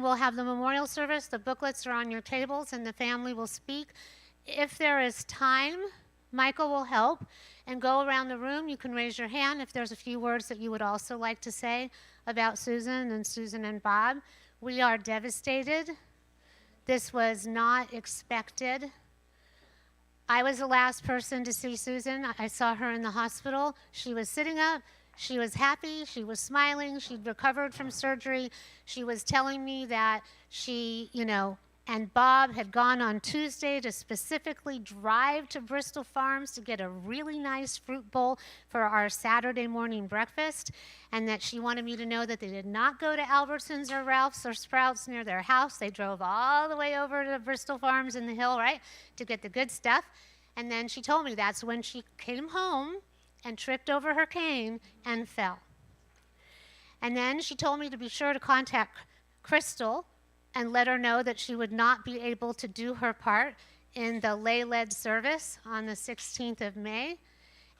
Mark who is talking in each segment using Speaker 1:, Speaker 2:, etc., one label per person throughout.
Speaker 1: then we'll have the memorial service. The booklets are on your tables, and the family will speak. If there is time, Michael will help and go around the room. You can raise your hand if there's a few words that you would also like to say about Susan and Bob. We are devastated. This was not expected. I was the last person to see Susan. I saw her in the hospital. She was sitting up. She was happy. She was smiling. She'd recovered from surgery. She was telling me that she, and Bob had gone on Tuesday to specifically drive to Bristol Farms to get a really nice fruit bowl for our Saturday morning breakfast, and that she wanted me to know that they did not go to Albertsons or Ralph's or Sprouts near their house. They drove all the way over to Bristol Farms in the hill, right, to get the good stuff. And then she told me that's when she came home and tripped over her cane and fell. And then she told me to be sure to contact Crystal and let her know that she would not be able to do her part in the lay-led service on the 16th of May,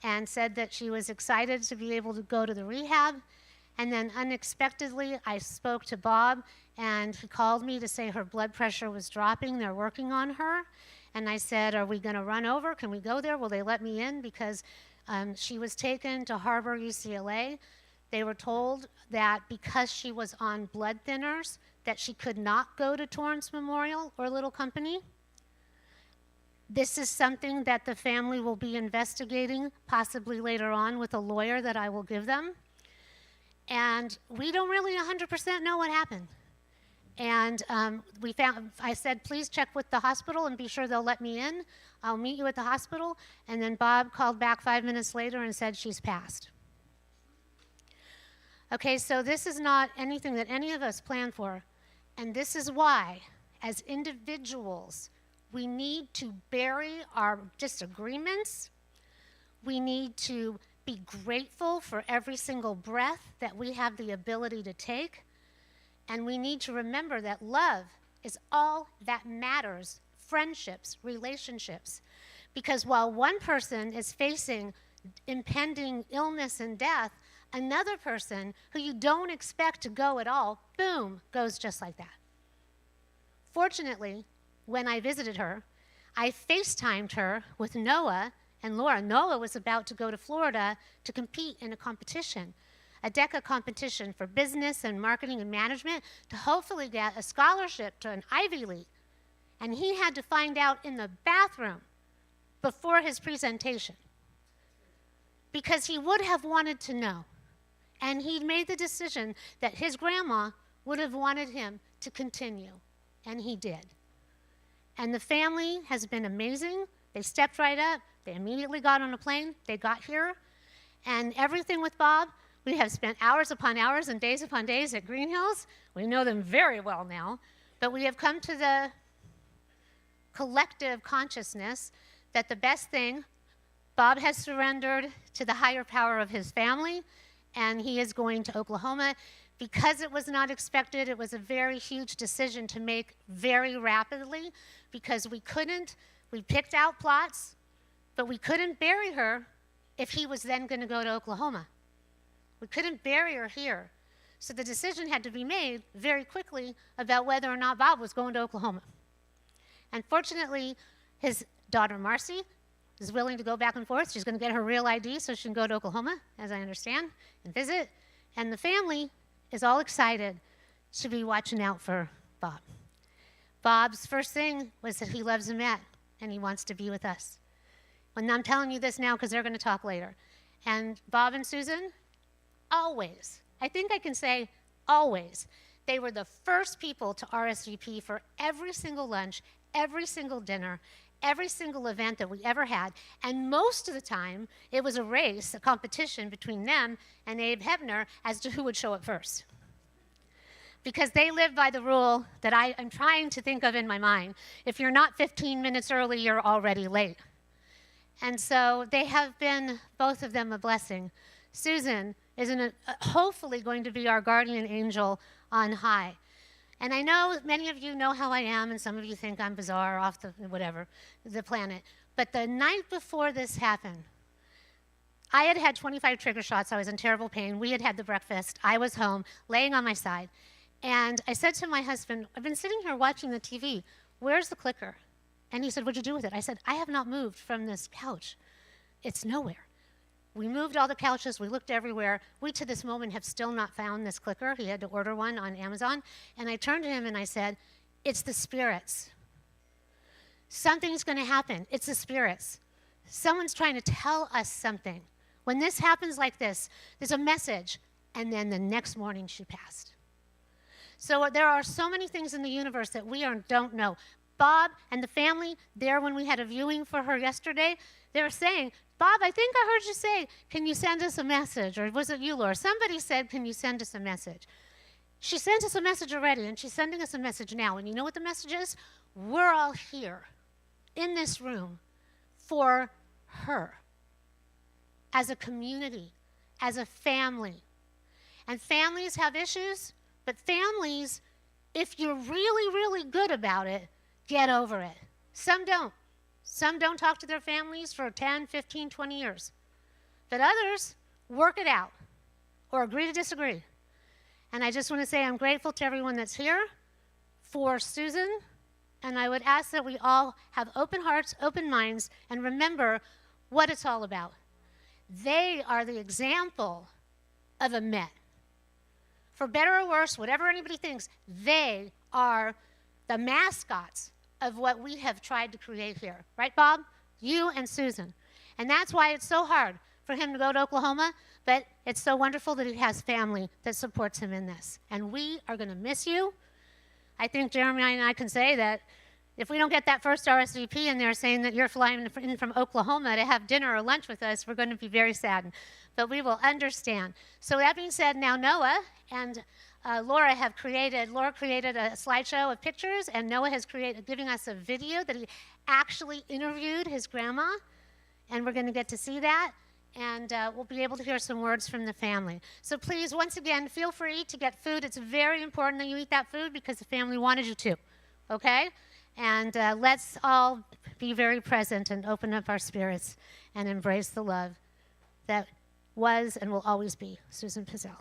Speaker 1: and said that she was excited to be able to go to the rehab. And then unexpectedly, I spoke to Bob, and he called me to say her blood pressure was dropping. They're working on her. And I said, are we going to run over? Can we go there? Will they let me in? Because she was taken to Harbor UCLA. They were told that because she was on blood thinners, that she could not go to Torrance Memorial or Little Company. This is something that the family will be investigating, possibly later on with a lawyer that I will give them. And we don't really 100% know what happened. And I said, please check with the hospital and be sure they'll let me in. I'll meet you at the hospital. And then Bob called back 5 minutes later and said she's passed. Okay, so this is not anything that any of us planned for. And this is why, as individuals, we need to bury our disagreements. We need to be grateful for every single breath that we have the ability to take. And we need to remember that love is all that matters, friendships, relationships. Because while one person is facing impending illness and death, another person who you don't expect to go at all, boom, goes just like that. Fortunately, when I visited her, I FaceTimed her with Noah and Laura. Noah was about to go to Florida to compete in a competition, a DECA competition for business and marketing and management, to hopefully get a scholarship to an Ivy League. And he had to find out in the bathroom before his presentation, because he would have wanted to know. And he made the decision that his grandma would have wanted him to continue, and he did. And the family has been amazing. They stepped right up. They immediately got on a plane. They got here. And everything with Bob, we have spent hours upon hours and days upon days at Green Hills. We know them very well now. But we have come to the collective consciousness that the best thing, Bob has surrendered to the higher power of his family, and he is going to Oklahoma. Because it was not expected, it was a very huge decision to make very rapidly, because we picked out plots, but we couldn't bury her if he was then going to go to Oklahoma. We couldn't bury her here. So the decision had to be made very quickly about whether or not Bob was going to Oklahoma. And fortunately, his daughter Marcy is willing to go back and forth. She's going to get her real ID so she can go to Oklahoma, as I understand, and visit. And the family is all excited to be watching out for Bob. Bob's first thing was that he loves Emet and he wants to be with us. And I'm telling you this now because they're going to talk later. And Bob and Susan, always, I think I can say always, they were the first people to RSVP for every single lunch, every single dinner, every single event that we ever had. And most of the time, it was a race, a competition between them and Abe Hebner as to who would show up first. Because they live by the rule that I am trying to think of in my mind. If you're not 15 minutes early, you're already late. And so they have been, both of them, a blessing. Susan is hopefully going to be our guardian angel on high. And I know many of you know how I am, and some of you think I'm bizarre, off the planet. But the night before this happened, I had 25 trigger shots. I was in terrible pain. We had the breakfast. I was home, laying on my side. And I said to my husband, I've been sitting here watching the TV. Where's the clicker? And he said, what'd you do with it? I said, I have not moved from this couch. It's nowhere. We moved all the couches. We looked everywhere. We, to this moment, have still not found this clicker. He had to order one on Amazon. And I turned to him and I said, it's the spirits. Something's going to happen. It's the spirits. Someone's trying to tell us something. When this happens like this, there's a message. And then the next morning, she passed. So there are so many things in the universe that we don't know. Bob and the family there when we had a viewing for her yesterday, they were saying, Bob, I think I heard you say, can you send us a message? Or was it you, Laura? Somebody said, can you send us a message? She sent us a message already, and she's sending us a message now. And you know what the message is? We're all here in this room for her as a community, as a family. And families have issues, but families, if you're really, really good about it, get over it. Some don't. Some don't talk to their families for 10, 15, 20 years. But others work it out or agree to disagree. And I just want to say I'm grateful to everyone that's here for Susan. And I would ask that we all have open hearts, open minds, and remember what it's all about. They are the example of Emet. For better or worse, whatever anybody thinks, they are the mascots of what we have tried to create here. Right, Bob? You and Susan. And that's why it's so hard for him to go to Oklahoma, but it's so wonderful that he has family that supports him in this. And we are going to miss you. I think Jeremy and I can say that if we don't get that first RSVP in there saying that you're flying in from Oklahoma to have dinner or lunch with us, we're going to be very saddened. But we will understand. So that being said, now Noah and Laura created a slideshow of pictures, and Noah has giving us a video that he actually interviewed his grandma, and we're going to get to see that, and we'll be able to hear some words from the family. So please, once again, feel free to get food. It's very important that you eat that food because the family wanted you to, okay? And let's all be very present and open up our spirits and embrace the love that was and will always be Susan Pezzell.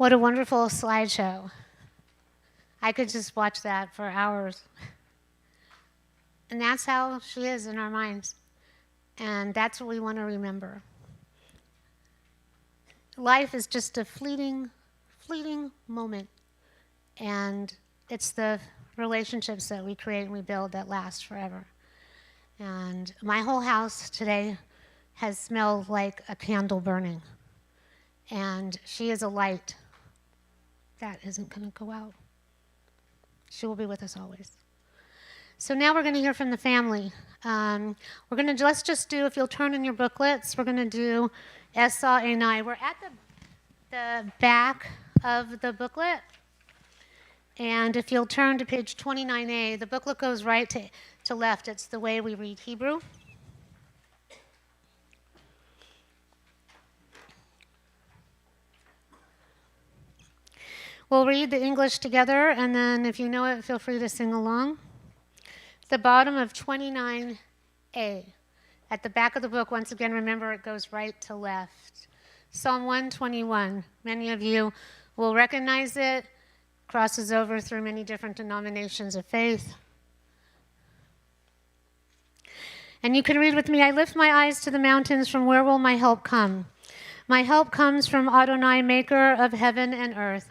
Speaker 1: What a wonderful slideshow. I could just watch that for hours. And that's how she is in our minds. And that's what we want to remember. Life is just a fleeting moment. And it's the relationships that we create and we build that last forever. And my whole house today has smelled like a candle burning. And she is a light that isn't going to go out. She will be with us always. So now we're going to hear from the family. Let's just do, if you'll turn in your booklets, we're going to do Esa Enai. We're at the back of the booklet. And if you'll turn to page 29A, the booklet goes right to left. It's the way we read Hebrew. We'll read the English together, and then if you know it, feel free to sing along. The bottom of 29A. At the back of the book, once again, remember it goes right to left. Psalm 121. Many of you will recognize it. Crosses over through many different denominations of faith. And you can read with me, I lift my eyes to the mountains, from where will my help come? My help comes from Adonai, maker of heaven and earth.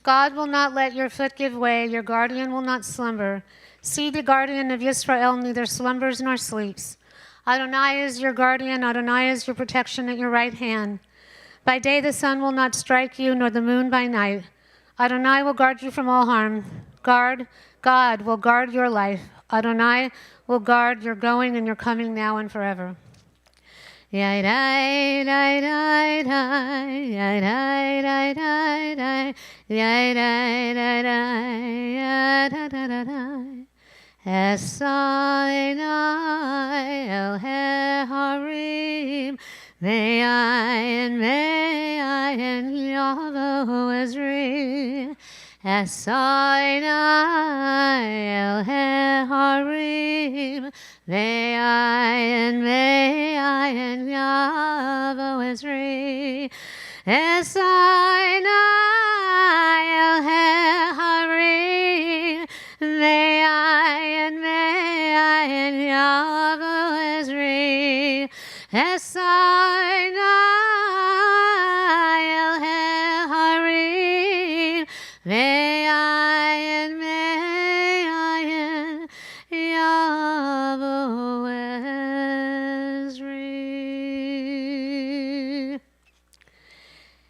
Speaker 1: God will not let your foot give way, your guardian will not slumber. See, the guardian of Israel neither slumbers nor sleeps. Adonai is your guardian, Adonai is your protection at your right hand. By day the sun will not strike you, nor the moon by night. Adonai will guard you from all harm. God will guard your life. Adonai will guard your going and your coming now and forever. Esai el harim, may I Yavo Ezri. Esai el harim, may I Yavo Ezri. Esai el harim, may I Yavo Ezri. Esai el harim, may I Yavo Ezri.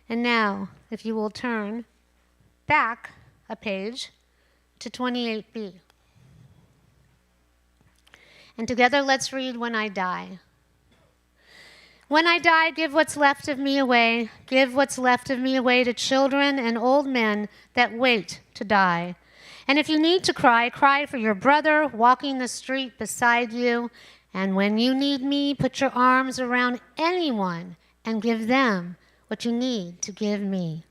Speaker 1: And now, if you will turn back a page to 28b. And together let's read When I Die. When I die, give what's left of me away. Give what's left of me away to children and old men that wait to die. And if you need to cry, cry for your brother walking the street beside you. And when you need me, put your arms around anyone and give them what you need to give me.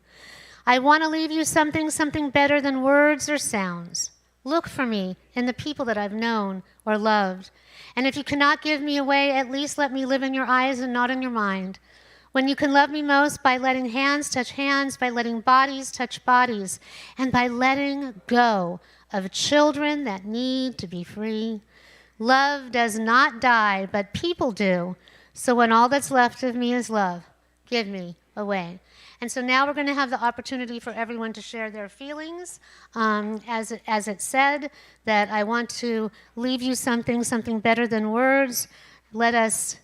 Speaker 1: I want to leave you something better than words or sounds. Look for me in the people that I've known or loved. And if you cannot give me away, at least let me live in your eyes and not in your mind. When you can love me most, by letting hands touch hands, by letting bodies touch bodies, and by letting go of children that need to be free. Love does not die, but people do. So when all that's left of me is love, give me away. And so now we're going to have the opportunity for everyone to share their feelings. As it said, that I want to leave you something better than words. Let us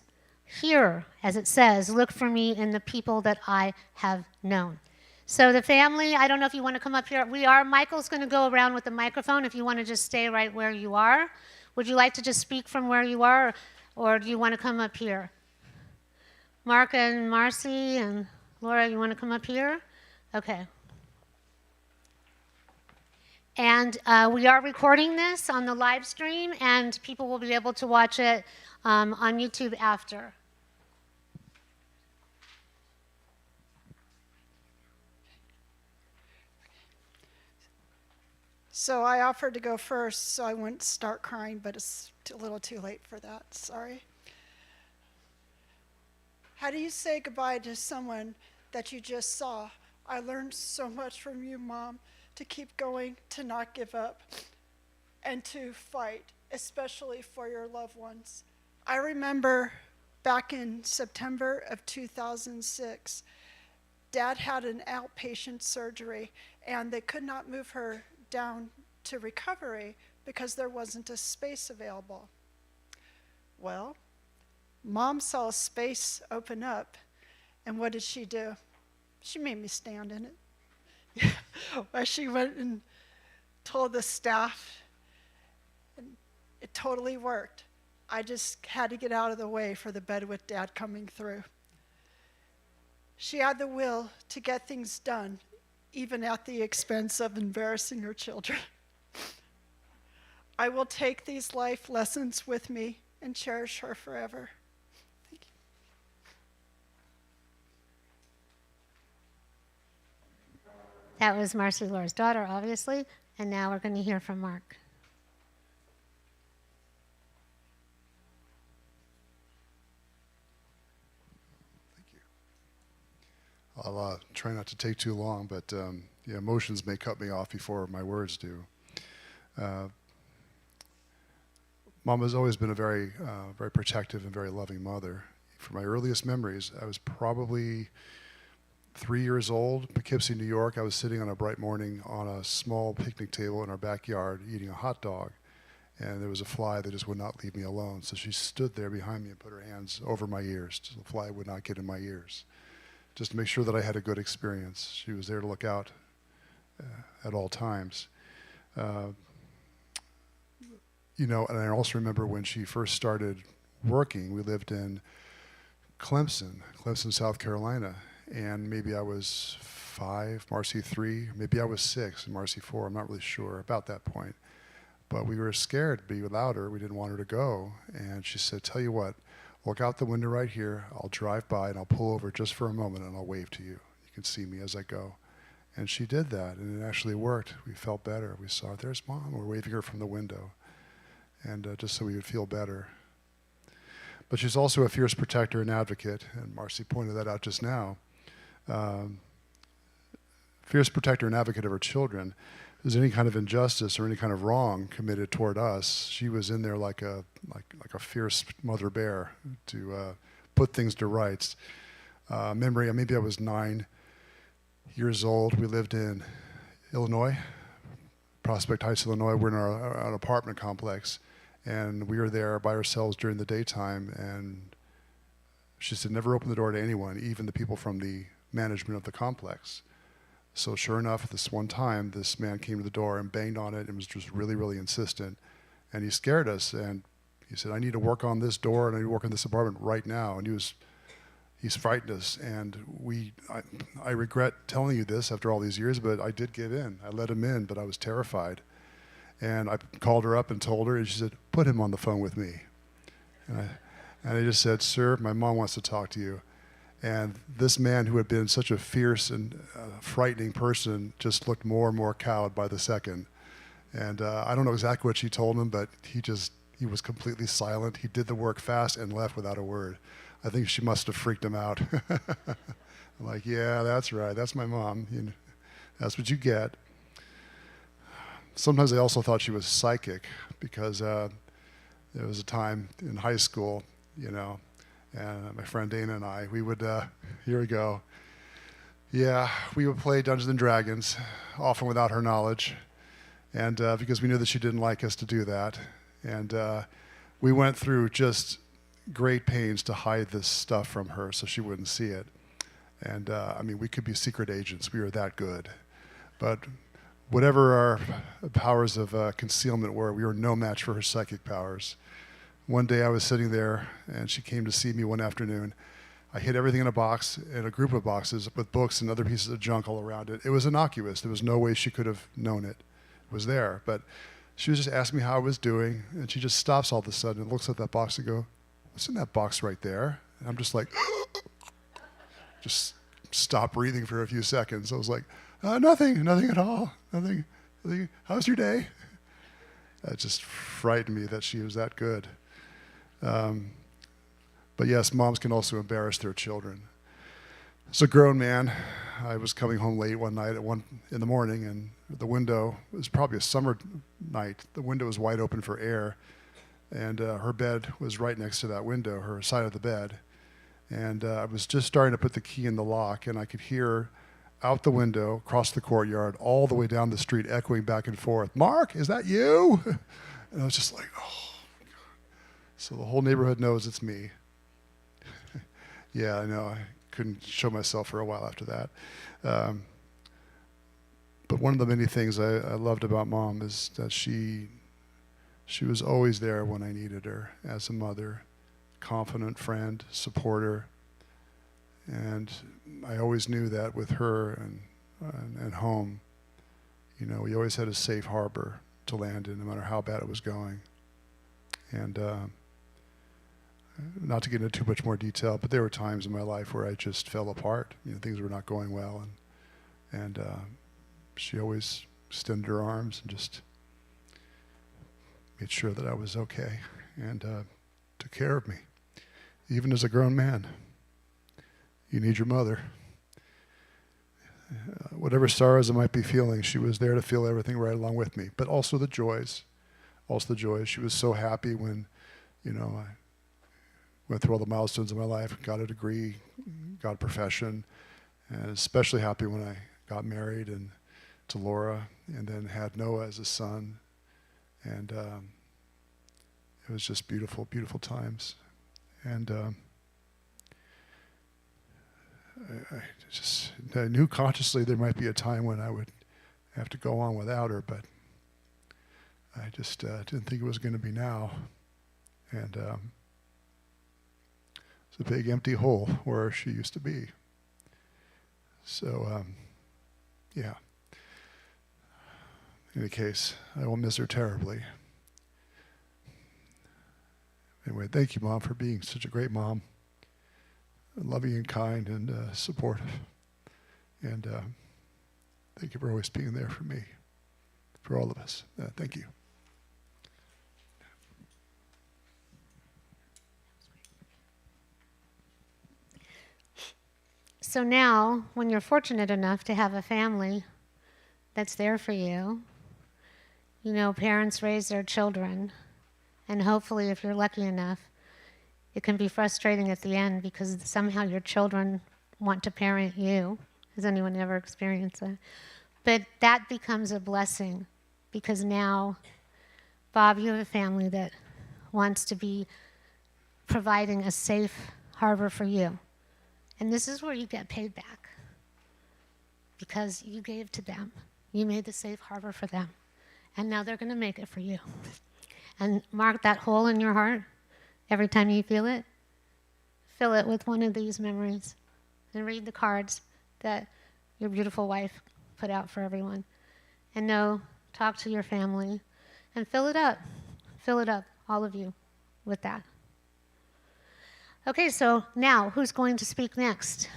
Speaker 1: hear, as it says, look for me in the people that I have known. So the family, I don't know if you want to come up here. Michael's going to go around with the microphone if you want to just stay right where you are. Would you like to just speak from where you are, or do you want to come up here? Mark and Marcy and Laura, you want to come up here? Okay. And we are recording this on the live stream, and people will be able to watch it on YouTube after.
Speaker 2: So I offered to go first so I wouldn't start crying, but it's a little too late for that. Sorry. How do you say goodbye to someone that you just saw I learned so much from you, Mom, to keep going, to not give up, and to fight, especially for your loved ones. I remember back in September of 2006, Dad had an outpatient surgery, and they could not move her down to recovery because there wasn't a space available. Well, Mom saw a space open up, and what did she do? She made me stand in it. Well, she went and told the staff, and it totally worked. I just had to get out of the way for the bed with Dad coming through. She had the will to get things done, even at the expense of embarrassing her children. I will take these life lessons with me and cherish her forever. Thank you.
Speaker 1: That was Marcy Laura's daughter, obviously, and now we're going to hear from Mark.
Speaker 3: I'll try not to take too long, but the emotions may cut me off before my words do. Mom has always been a very protective and very loving mother. From my earliest memories, I was probably 3 years old, Poughkeepsie, New York. I was sitting on a bright morning on a small picnic table in our backyard eating a hot dog, and there was a fly that just would not leave me alone. So she stood there behind me and put her hands over my ears so the fly would not get in my ears, just to make sure that I had a good experience. She was there to look out at all times. And I also remember when she first started working, we lived in Clemson, South Carolina, and maybe I was 5, Marcy 3, maybe I was 6, and Marcy 4, I'm not really sure about that point. But we were scared to be without her. We didn't want her to go. And she said, tell you what, look out the window right here. I'll drive by and I'll pull over just for a moment and I'll wave to you. You can see me as I go. And she did that, and it actually worked. We felt better. We saw, there's Mom. We're waving her from the window, and just so we would feel better. But she's also a fierce protector and advocate, and Marcy pointed that out just now. Fierce protector and advocate of her children. If there's any kind of injustice or any kind of wrong committed toward us, she was in there like a fierce mother bear to put things to rights. Maybe I was 9 years old. We lived in Illinois, Prospect Heights, Illinois. We're in our apartment complex, and we were there by ourselves during the daytime, and she said, never open the door to anyone, even the people from the management of the complex. So sure enough, this one time, this man came to the door and banged on it and was just really, really insistent. And he scared us, and he said, I need to work on this door and I need to work on this apartment right now. And he's frightened us. And I regret telling you this after all these years, but I did give in. I let him in, but I was terrified. And I called her up and told her, and she said, put him on the phone with me. And I just said, sir, my mom wants to talk to you. And this man, who had been such a fierce and frightening person, just looked more and more cowed by the second. And I don't know exactly what she told him, but he was completely silent. He did the work fast and left without a word. I think she must have freaked him out. I'm like, yeah, that's right. That's my mom. That's what you get. Sometimes I also thought she was psychic, because there was a time in high school, and my friend Dana and I, we would, here we go. Yeah, we would play Dungeons and Dragons, often without her knowledge, and because we knew that she didn't like us to do that. And we went through just great pains to hide this stuff from her so she wouldn't see it. And we could be secret agents. We were that good. But whatever our powers of concealment were, we were no match for her psychic powers. One day I was sitting there, and she came to see me one afternoon. I hid everything in a box, in a group of boxes, with books and other pieces of junk all around it. It was innocuous. There was no way she could have known it. It was there. But she was just asking me how I was doing, and she just stops all of a sudden and looks at that box and goes, what's in that box right there? And I'm just like, just stop breathing for a few seconds. I was like, nothing at all. Nothing. How's your day? It just frightened me that she was that good. But yes, moms can also embarrass their children. As a grown man, I was coming home late one night at 1 in the morning, and the window, it was probably a summer night, the window was wide open for air, and her bed was right next to that window, her side of the bed. And I was just starting to put the key in the lock, and I could hear out the window, across the courtyard, all the way down the street, echoing back and forth, "Mark, is that you?" And I was just like, oh, God. So the whole neighborhood knows it's me. Yeah, I know. I couldn't show myself for a while after that. But one of the many things I loved about Mom is that she was always there when I needed her as a mother, confident friend, supporter. And I always knew that with her and home, you know, we always had a safe harbor to land in, no matter how bad it was going. And not to get into too much more detail, but there were times in my life where I just fell apart. You know, things were not going well, and she always extended her arms and just made sure that I was okay, and took care of me. Even as a grown man, you need your mother. Whatever sorrows I might be feeling, she was there to feel everything right along with me, but also the joys. Also the joys. She was so happy when, you know, I went through all the milestones of my life, got a degree, got a profession, and especially happy when I got married and to Laura, and then had Noah as a son. And it was just beautiful, beautiful times. And I knew consciously there might be a time when I would have to go on without her, but I just didn't think it was going to be now. And it's a big empty hole where she used to be. So, yeah. In any case, I will miss her terribly. Anyway, thank you, Mom, for being such a great mom. Loving and kind and supportive. And thank you for always being there for me, for all of us. Thank you.
Speaker 1: So now, when you're fortunate enough to have a family that's there for you, you know, parents raise their children, and hopefully, if you're lucky enough, it can be frustrating at the end because somehow your children want to parent you. Has anyone ever experienced that? But that becomes a blessing because now, Bob, you have a family that wants to be providing a safe harbor for you. And this is where you get paid back because you gave to them. You made the safe harbor for them. And now they're going to make it for you. And mark that hole in your heart every time you feel it. Fill it with one of these memories and read the cards that your beautiful wife put out for everyone. And know, talk to your family and fill it up. Fill it up, all of you, with that. Okay, so now, who's going to speak next?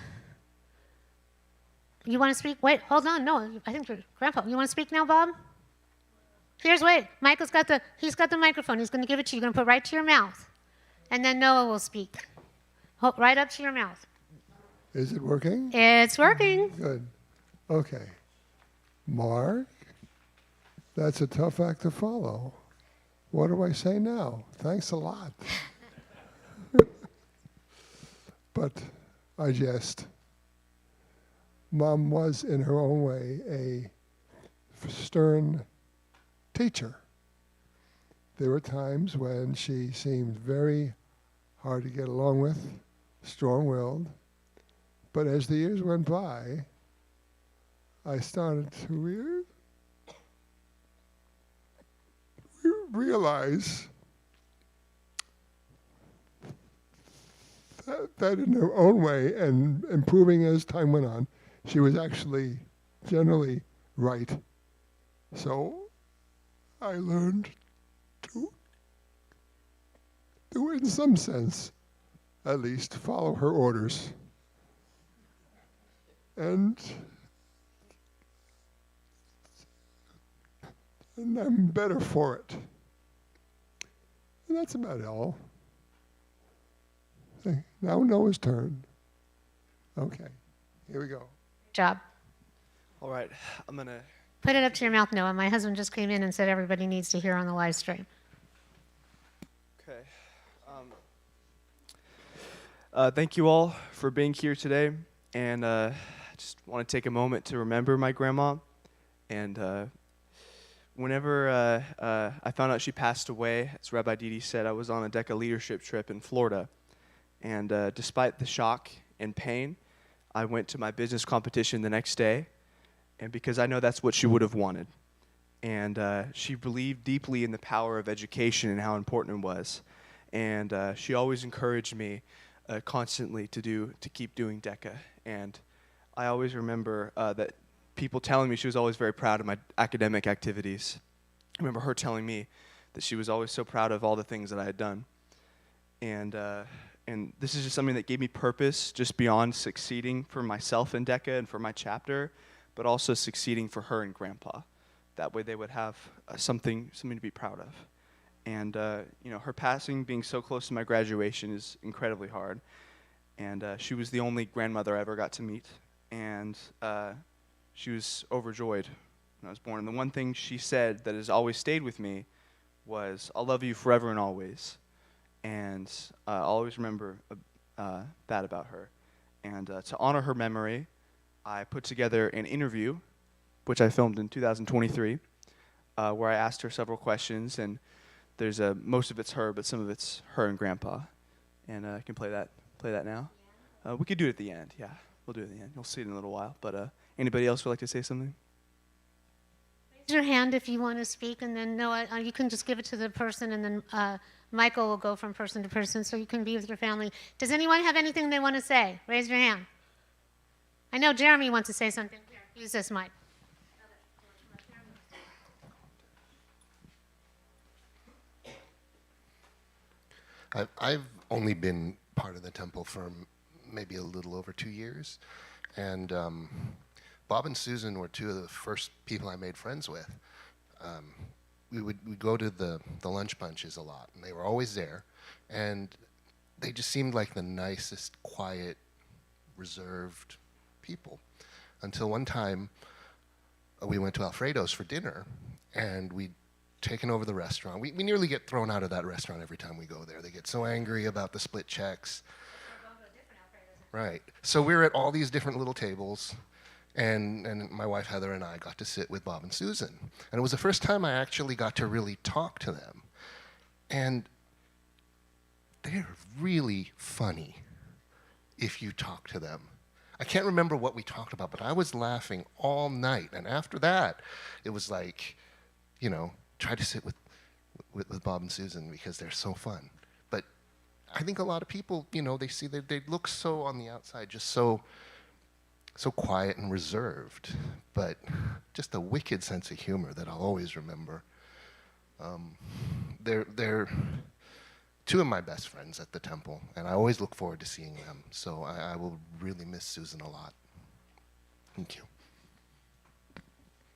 Speaker 1: You want to speak? Wait, hold on. No, I think you're Grandpa. You want to speak now, Bob? Wait. Michael's got the microphone. He's going to give it to you. You're going to put it right to your mouth. And then Noah will speak. Right up to your mouth.
Speaker 4: Is it working?
Speaker 1: It's working.
Speaker 4: Good. Okay. Mark, that's a tough act to follow. What do I say now? Thanks a lot. But I jest. Mom was, in her own way, a stern teacher. There were times when she seemed very hard to get along with, strong-willed. But as the years went by, I started to realize that in her own way, and improving as time went on, she was actually generally right. So I learned to, in some sense, at least, follow her orders. And I'm better for it. And that's about all. Now Noah's turn. Okay. Here we go.
Speaker 1: Job.
Speaker 5: All right, I'm gonna.
Speaker 1: Put it up to your mouth, Noah. My husband just came in and said everybody needs to hear on the live stream.
Speaker 5: Okay. Thank you all for being here today, and I just want to take a moment to remember my grandma. And whenever I found out she passed away, as Rabbi Didi said, I was on a DECA leadership trip in Florida, and despite the shock and pain, I went to my business competition the next day. And because I know that's what she would have wanted. And she believed deeply in the power of education and how important it was. And she always encouraged me constantly to keep doing DECA. And I always remember that people telling me she was always very proud of my academic activities. I remember her telling me that she was always so proud of all the things that I had done. And this is just something that gave me purpose just beyond succeeding for myself in DECA and for my chapter, but also succeeding for her and Grandpa. That way they would have something to be proud of. And her passing, being so close to my graduation, is incredibly hard. And she was the only grandmother I ever got to meet. And she was overjoyed when I was born. And the one thing she said that has always stayed with me was, "I'll love you forever and always." And I'll always remember that about her. And to honor her memory, I put together an interview, which I filmed in 2023, where I asked her several questions, and there's most of it's her, but some of it's her and Grandpa, and I can play that now. We could do it at the end, yeah, we'll do it at the end. You'll see it in a little while, but anybody else would like to say something?
Speaker 1: Raise your hand if you want to speak, and then Noah, you can just give it to the person, and then Michael will go from person to person, so you can be with your family. Does anyone have anything they want to say? Raise your hand. I know Jeremy wants to say something. Here, use this mic.
Speaker 6: I've only been part of the temple for maybe a little over 2 years, and Bob and Susan were two of the first people I made friends with. We'd go to the lunch bunches a lot, and they were always there, and they just seemed like the nicest, quiet, reserved people. Until one time, we went to Alfredo's for dinner, and we'd taken over the restaurant. We nearly get thrown out of that restaurant every time we go there. They get so angry about the split checks. Right. So we're at all these different little tables, and my wife Heather and I got to sit with Bob and Susan. And it was the first time I actually got to really talk to them. And they're really funny if you talk to them. I can't remember what we talked about, but I was laughing all night. And after that, it was like, try to sit with Bob and Susan because they're so fun. But I think a lot of people, they see that they look so on the outside, just so quiet and reserved, but just a wicked sense of humor that I'll always remember. They're two of my best friends at the temple, and I always look forward to seeing them. So I will really miss Susan a lot. Thank you.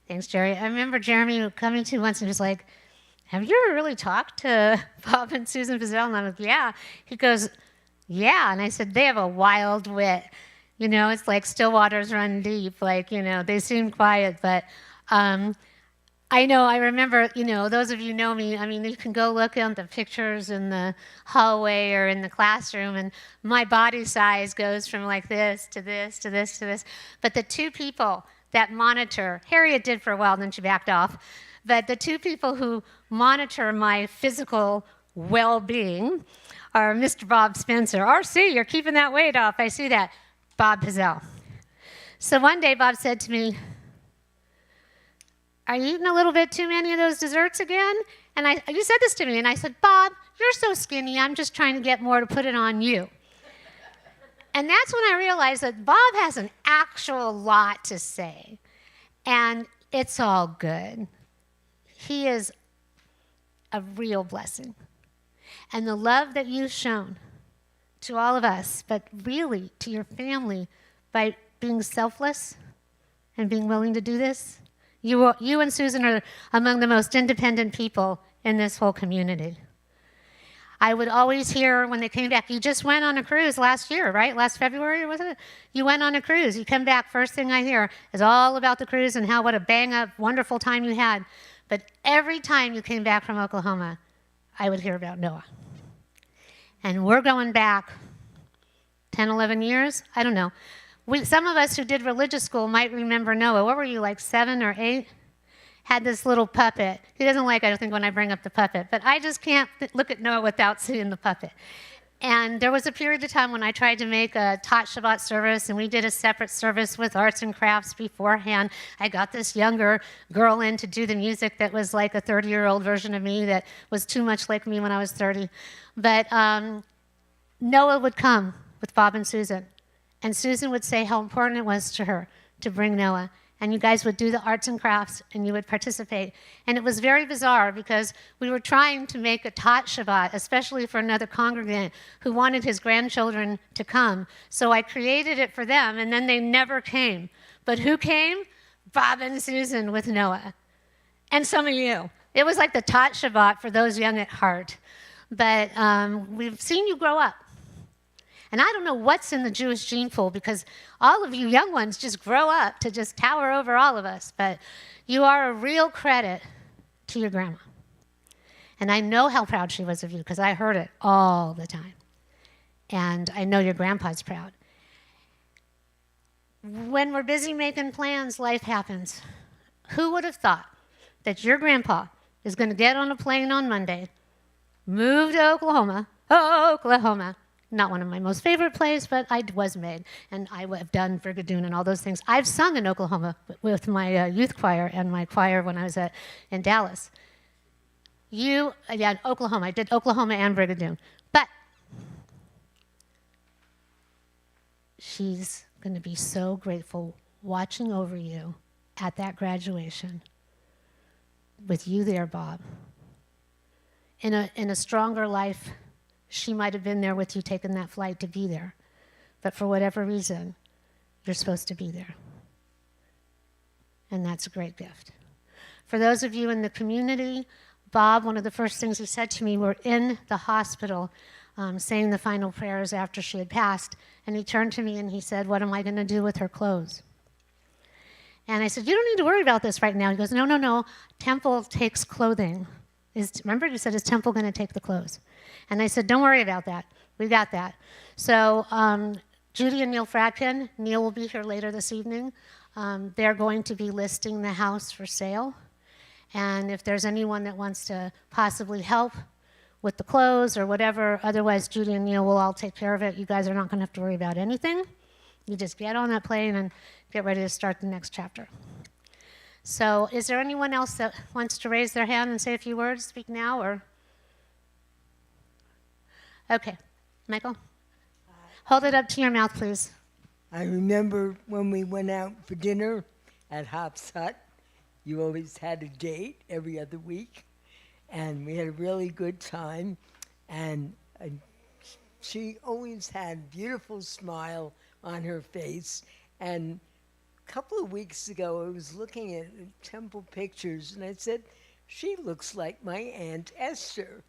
Speaker 1: Thanks, Jerry. I remember Jeremy coming to me once and was like, "Have you ever really talked to Bob and Susan Pezzell?" And I'm like, "Yeah." He goes, "Yeah." And I said, "They have a wild wit. It's like still waters run deep. They seem quiet, but I remember, those of you know me, you can go look at the pictures in the hallway or in the classroom, and my body size goes from like this to this to this to this. But the two people that monitor, Harriet did for a while, then she backed off, but the two people who monitor my physical well-being are Mr. Bob Spencer. RC, you're keeping that weight off. I see that. Bob Pezzell. So one day Bob said to me, "Are you eating a little bit too many of those desserts again?" And you said this to me, and I said, "Bob, you're so skinny, I'm just trying to get more to put it on you." And that's when I realized that Bob has an actual lot to say, and it's all good. He is a real blessing. And the love that you've shown to all of us, but really to your family by being selfless and being willing to do this, you and Susan are among the most independent people in this whole community. I would always hear when they came back, you just went on a cruise last year, right? Last February, wasn't it? You went on a cruise. You come back, first thing I hear is all about the cruise and what a bang-up, wonderful time you had. But every time you came back from Oklahoma, I would hear about Noah. And we're going back 10, 11 years? I don't know. Some of us who did religious school might remember Noah. What were you, like 7 or 8? Had this little puppet. He doesn't like, I think, when I bring up the puppet, but I just can't look at Noah without seeing the puppet. And there was a period of time when I tried to make a Tot Shabbat service, and we did a separate service with arts and crafts beforehand. I got this younger girl in to do the music that was like a 30-year-old version of me that was too much like me when I was 30. But Noah would come with Bob and Susan, and Susan would say how important it was to her to bring Noah. And you guys would do the arts and crafts, and you would participate. And it was very bizarre because we were trying to make a Tot Shabbat, especially for another congregant who wanted his grandchildren to come. So I created it for them, and then they never came. But who came? Bob and Susan with Noah. And some of you. It was like the Tot Shabbat for those young at heart. But we've seen you grow up. And I don't know what's in the Jewish gene pool because all of you young ones just grow up to just tower over all of us. But you are a real credit to your grandma. And I know how proud she was of you because I heard it all the time. And I know your grandpa's proud. When we're busy making plans, life happens. Who would have thought that your grandpa is going to get on a plane on Monday, move to Oklahoma, not one of my most favorite places, but I was made, and I have done Brigadoon and all those things. I've sung in Oklahoma with my youth choir and my choir when I was in Dallas. In Oklahoma. I did Oklahoma and Brigadoon. But she's going to be so grateful watching over you at that graduation with you there, Bob. In a stronger life, she might have been there with you taking that flight to be there. But for whatever reason, you're supposed to be there. And that's a great gift. For those of you in the community, Bob, one of the first things he said to me, we're in the hospital saying the final prayers after she had passed. And he turned to me and he said, what am I going to do with her clothes? And I said, you don't need to worry about this right now. He goes, no. Temple takes clothing. Remember, you said, is Temple going to take the clothes? And I said, don't worry about that. We got that. So Judy and Neil Fradkin, Neil will be here later this evening. They're going to be listing the house for sale. And if there's anyone that wants to possibly help with the clothes or whatever, otherwise Judy and Neil will all take care of it. You guys are not going to have to worry about anything. You just get on that plane and get ready to start the next chapter. So is there anyone else that wants to raise their hand and say a few words, speak now, or? Okay, Michael? Hold it up to your mouth, please.
Speaker 7: I remember when we went out for dinner at Hop's Hut. You always had a date every other week, and we had a really good time. And she always had a beautiful smile on her face. And a couple of weeks ago, I was looking at temple pictures, and I said, she looks like my Aunt Esther.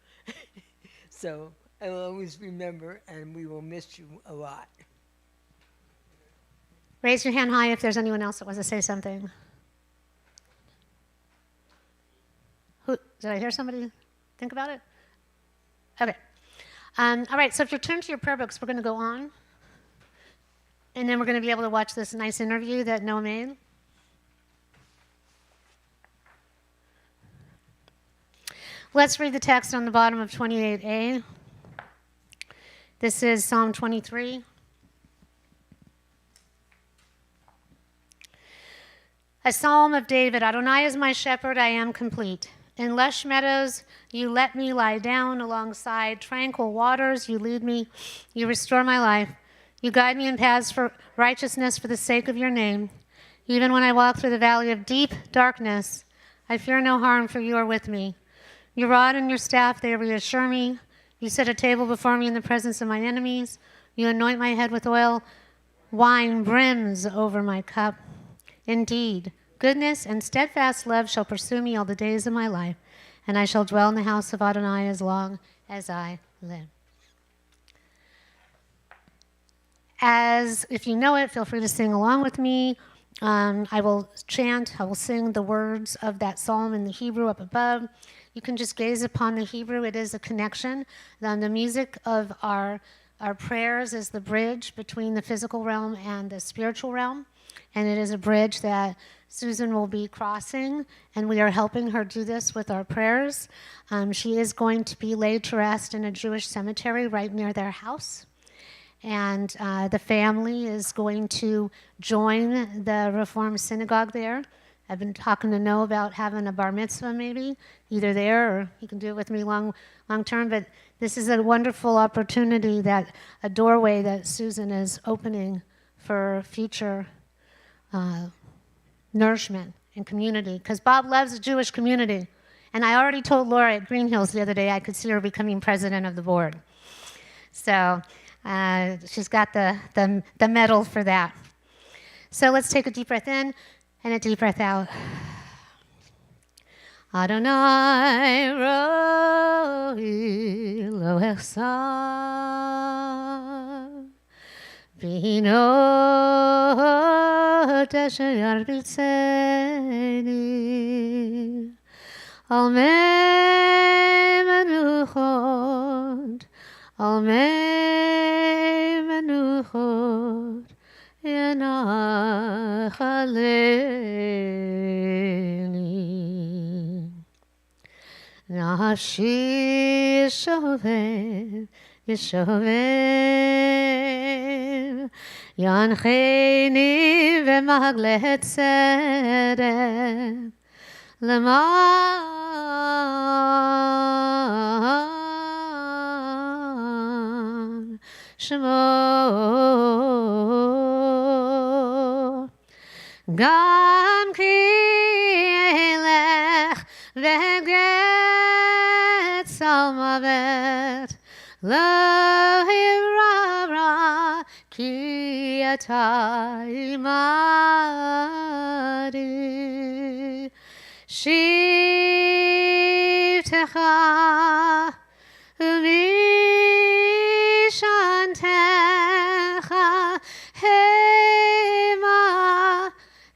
Speaker 7: So I will always remember, and we will miss you a lot.
Speaker 1: Raise your hand high if there's anyone else that wants to say something. Did I hear somebody think about it? Okay. All right, so if you turn to your prayer books, we're going to go on. And then we're going to be able to watch this nice interview that Noah made. Let's read the text on the bottom of 28a. This is Psalm 23. A psalm of David. Adonai is my shepherd, I am complete. In lush meadows, you let me lie down alongside tranquil waters. You lead me, you restore my life. You guide me in paths for righteousness for the sake of your name. Even when I walk through the valley of deep darkness, I fear no harm, for you are with me. Your rod and your staff, they reassure me. You set a table before me in the presence of my enemies. You anoint my head with oil. Wine brims over my cup. Indeed, goodness and steadfast love shall pursue me all the days of my life, and I shall dwell in the house of Adonai as long as I live. As if you know it, feel free to sing along with me. I will sing the words of that psalm in the Hebrew up above. You can just gaze upon the Hebrew. It is a connection. Then the music of our prayers is the bridge between the physical realm and the spiritual realm. And it is a bridge that Susan will be crossing, and we are helping her do this with our prayers. She is going to be laid to rest in a Jewish cemetery right near their house. And the family is going to join the Reform Synagogue there. I've been talking to Noah about having a bar mitzvah maybe, either there or he can do it with me long term. But this is a wonderful opportunity, a doorway that Susan is opening for future nourishment and community. Because Bob loves the Jewish community. And I already told Laura at Green Hills the other day I could see her becoming president of the board. So she's got the medal for that. So let's take a deep breath in and a deep breath out. Adonai roi lo echsav b'hinot asher yarbitzeni al mei menuchot al mei menuchot yanachaleni nafshi yishovev yishovev yancheni v'magle tzedek l'man shmo gam ki elech v'get salmavet lo hirara ki ata imadi shivtecha u'mishantecha hema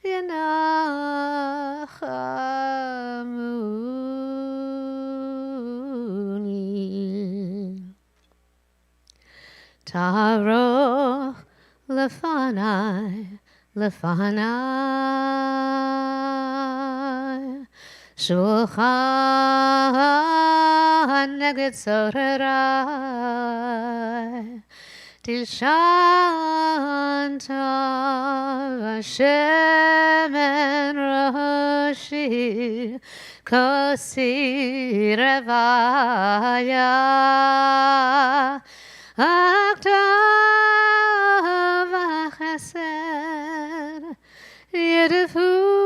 Speaker 1: yanachamuni taroch lefanai shulchan neged sorerai tilshanta v'shemen roshi kosi revaya aktav v'chesed yedefuni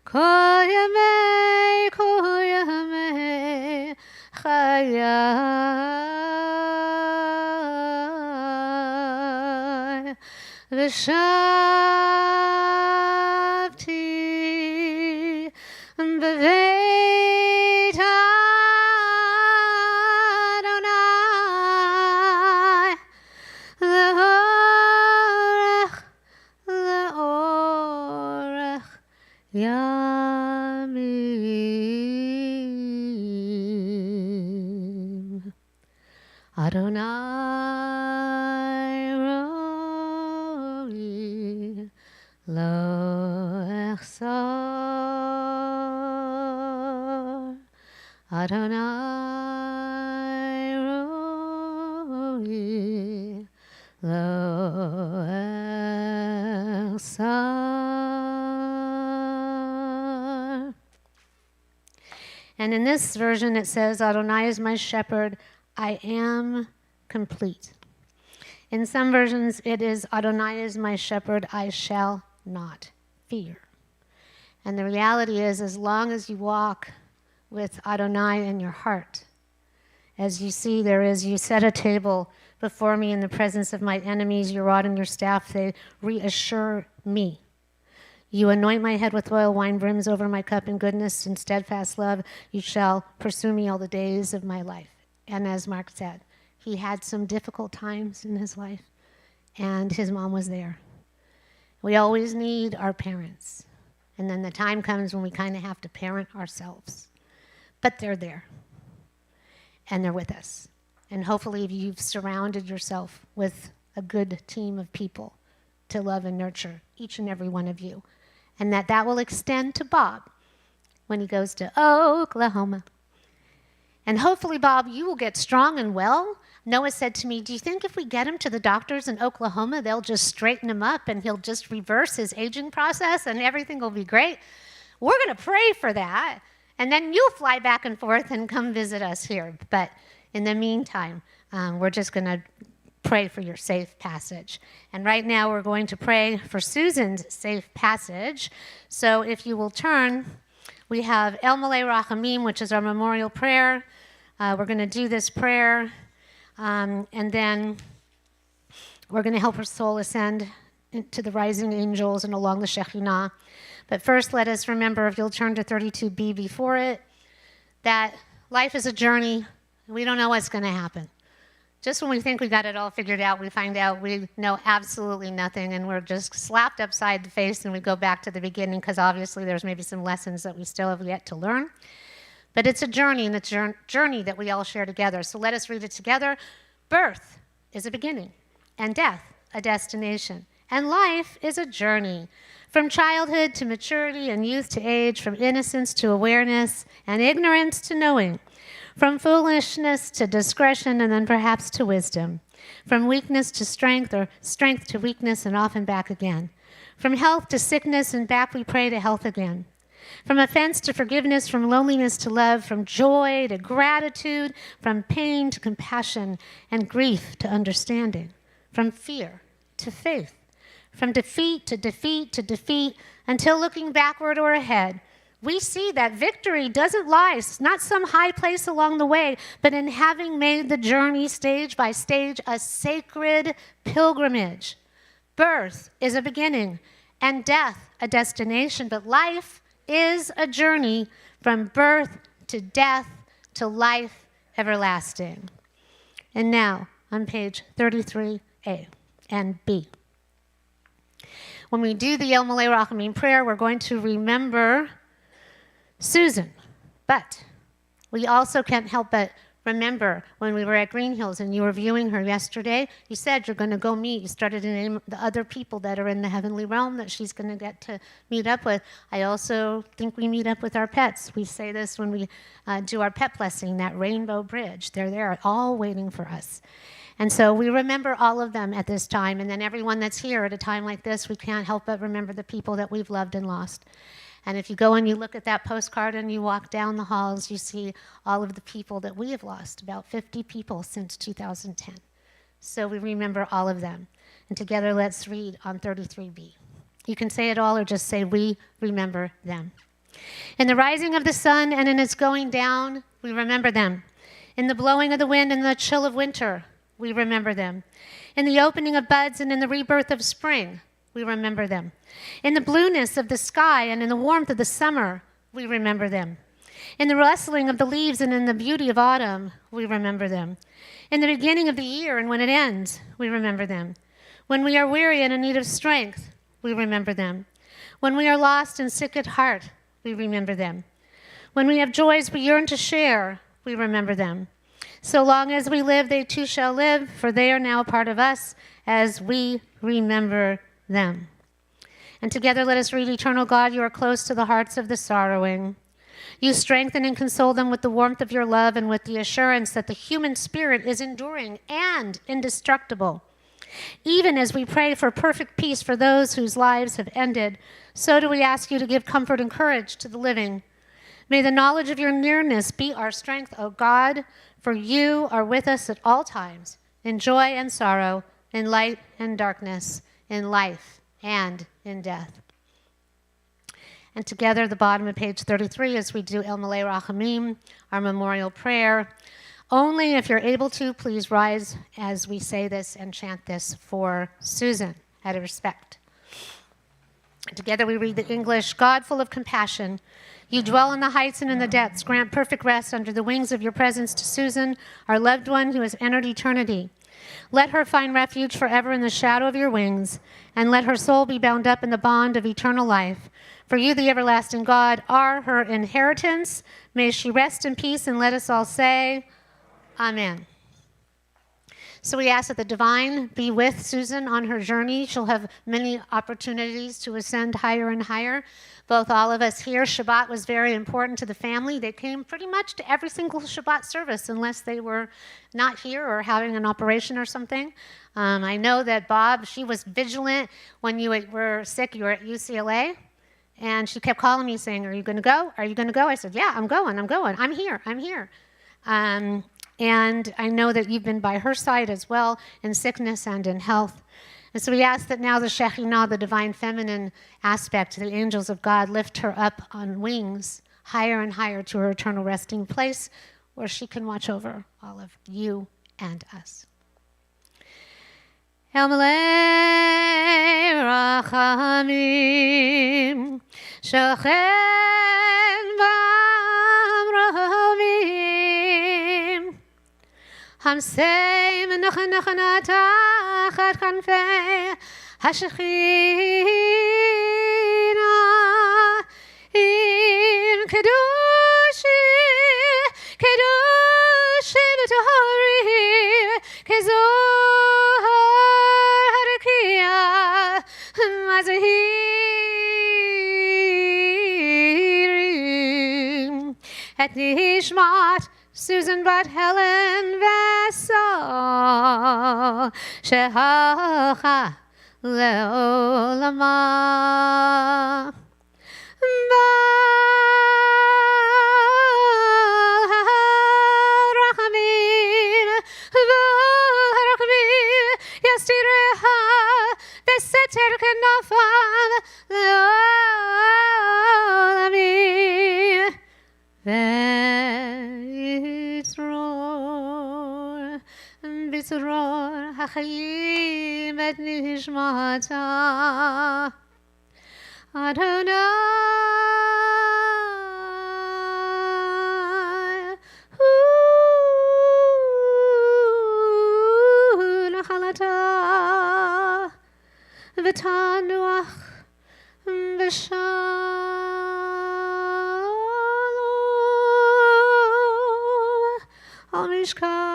Speaker 1: koyamei chayai v'shavti b'veit Adonai le'orech yamim. Adonai roi lo echsar. Adonai roi lo echsar. And in this version it says, Adonai is my shepherd, I am complete. In some versions it is, Adonai is my shepherd, I shall not fear. And the reality is, as long as you walk with Adonai in your heart, as you see there is, you set a table before me in the presence of my enemies, your rod and your staff, they reassure me. You anoint my head with oil, wine brims over my cup. In goodness and steadfast love, you shall pursue me all the days of my life. And as Mark said, he had some difficult times in his life, and his mom was there. We always need our parents. And then the time comes when we kind of have to parent ourselves. But they're there. And they're with us. And hopefully you've surrounded yourself with a good team of people to love and nurture each and every one of you. And that will extend to Bob when he goes to Oklahoma. And hopefully, Bob, you will get strong and well. Noah said to me, do you think if we get him to the doctors in Oklahoma, they'll just straighten him up and he'll just reverse his aging process and everything will be great? We're going to pray for that. And then you'll fly back and forth and come visit us here. But in the meantime, we're just going to pray for your safe passage. And right now we're going to pray for Susan's safe passage. So if you will turn, we have El Malay Rachamim, which is our memorial prayer. We're going to do this prayer, and then we're going to help her soul ascend to the rising angels and along the Shekhinah. But first, let us remember, if you'll turn to 32b before it, that life is a journey. We don't know what's going to happen. Just when we think we got it all figured out, we find out we know absolutely nothing, and we're just slapped upside the face, and we go back to the beginning, because obviously there's maybe some lessons that we still have yet to learn. But it's a journey, and it's a journey that we all share together. So let us read it together. Birth is a beginning, and death a destination, and life is a journey. From childhood to maturity and youth to age, from innocence to awareness and ignorance to knowing, from foolishness to discretion and then perhaps to wisdom, from weakness to strength or strength to weakness and often back again, from health to sickness and back we pray to health again, from offense to forgiveness, from loneliness to love, from joy to gratitude, from pain to compassion and grief to understanding, from fear to faith, from defeat to defeat to defeat, until looking backward or ahead, we see that victory doesn't lie, it's not some high place along the way, but in having made the journey stage by stage a sacred pilgrimage. Birth is a beginning, and death a destination, but life is a journey from birth to death to life everlasting. And now, on page 33A and B. When we do the El Malay Rachamim prayer, we're going to remember Susan, but we also can't help but remember when we were at Green Hills and you were viewing her yesterday, you said you're going to go meet. You started to name the other people that are in the heavenly realm that she's going to get to meet up with. I also think we meet up with our pets. We say this when we do our pet blessing, that rainbow bridge. They're there all waiting for us. And so we remember all of them at this time. And then everyone that's here at a time like this, we can't help but remember the people that we've loved and lost. And if you go and you look at that postcard and you walk down the halls, you see all of the people that we have lost, about 50 people since 2010. So we remember all of them. And together, let's read on 33b. You can say it all or just say, we remember them. In the rising of the sun and in its going down, we remember them. In the blowing of the wind and the chill of winter, we remember them. In the opening of buds and in the rebirth of spring, we remember them. In the blueness of the sky and in the warmth of the summer, we remember them. In the rustling of the leaves and in the beauty of autumn, we remember them. In the beginning of the year and when it ends, we remember them. When we are weary and in need of strength, we remember them. When we are lost and sick at heart, we remember them. When we have joys we yearn to share, we remember them. So long as we live, they too shall live, for they are now a part of us as we remember them. And together let us read, Eternal God, you are close to the hearts of the sorrowing. You strengthen and console them with the warmth of your love and with the assurance that the human spirit is enduring and indestructible. Even as we pray for perfect peace for those whose lives have ended, so do we ask you to give comfort and courage to the living. May the knowledge of your nearness be our strength, O God, for you are with us at all times, in joy and sorrow, in light and darkness, in life and in death. And together, the bottom of page 33, as we do El Malay Rachamim, our memorial prayer. Only if you're able to, please rise as we say this and chant this for Susan, out of respect. Together we read the English. God, full of compassion, you dwell in the heights and in the depths. Grant perfect rest under the wings of your presence to Susan, our loved one who has entered eternity. Let her find refuge forever in the shadow of your wings, and let her soul be bound up in the bond of eternal life. For you, the everlasting God, are her inheritance. May she rest in peace, and let us all say, Amen. So we ask that the divine be with Susan on her journey. She'll have many opportunities to ascend higher and higher. Both all of us here, Shabbat was very important to the family. They came pretty much to every single Shabbat service unless they were not here or having an operation or something. I know that Bob, she was vigilant when you were sick. You were at UCLA. And she kept calling me saying, are you going to go? Are you going to go? I said, yeah, I'm going. I'm here. And I know that you've been by her side as well in sickness and in health. And so we ask that now the Shekhinah, the divine feminine aspect, the angels of God, lift her up on wings higher and higher to her eternal resting place where she can watch over all of you and us. El Melei Rachamim Shochen B'Amravim Hamsei Menachanachana Tachat Kanfei HaShechina Im Kedushim Kedushim V'Toharim Kezohar Harakia Mazahirim Et Nishmat Susan Bat Helen Vessel Shehacha Leolama Rachamim Yastireha Beseter Kenafam Leolamim Bitzror HaChayim Et Nishmata Adonai Nachalata V'tanuach V'shalom Al Mishkava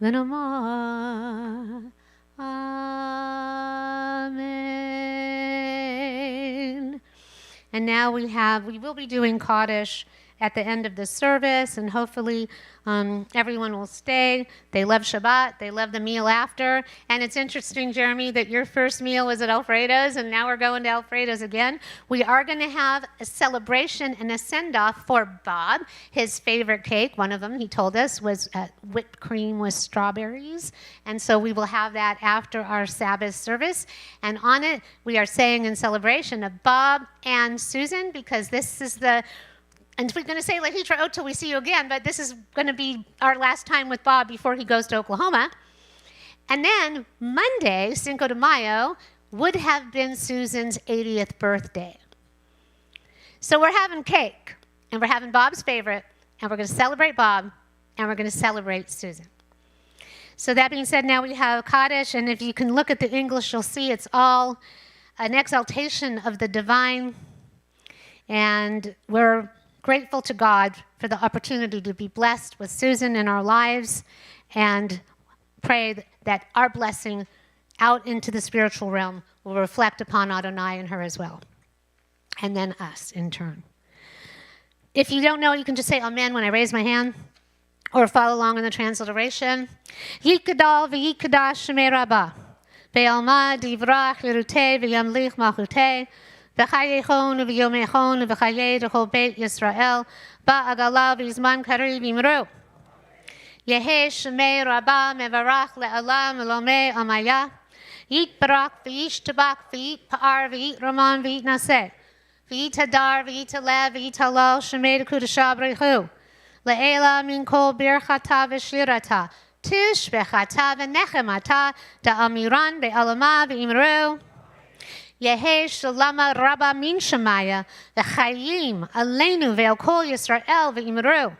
Speaker 1: V'nomar Amen. And now we will be doing Kaddish at the end of the service, and hopefully everyone will stay. They love Shabbat. They love the meal after. And it's interesting, Jeremy, that your first meal was at Alfredo's, and now we're going to Alfredo's again. We are going to have a celebration and a send-off for Bob. His favorite cake, one of them, he told us, was whipped cream with strawberries. And so we will have that after our Sabbath service. And on it, we are saying in celebration of Bob and Susan, because this is and we're going to say Lahitra Ot till we see you again, but this is going to be our last time with Bob before he goes to Oklahoma. And then Monday, Cinco de Mayo, would have been Susan's 80th birthday. So we're having cake, and we're having Bob's favorite, and we're going to celebrate Bob, and we're going to celebrate Susan. So that being said, now we have Kaddish, and if you can look at the English, you'll see it's all an exaltation of the divine, and we're grateful to God for the opportunity to be blessed with Susan in our lives, and pray that our blessing out into the spiritual realm will reflect upon Adonai and her as well, and then us in turn. If you don't know, you can just say amen when I raise my hand, or follow along in the transliteration. Yikadal v'yikadash shemei rabbah, ve'alma divrach l'rutei v'yamlich malchutei, v'chayechon v'yomechon v'chayei d'chol beit Yisrael, ba'agala v'zman karib imru. Yehei shemei rabbah mevarach le'alam elomei amaya, yit barak v'yish tabak v'yit pa'ar v'yit raman v'yit naseh, v'yit hadar v'yit alev v'yit halal shemei d'kudashah b'rechu, le'ela min kol birchata v'shirata, תשבחתה ונחמתה תאמירן בעלמה ואמרו יהי שלמה רבה מן שמיה וחיים עלינו ועל כל ישראל ואמרו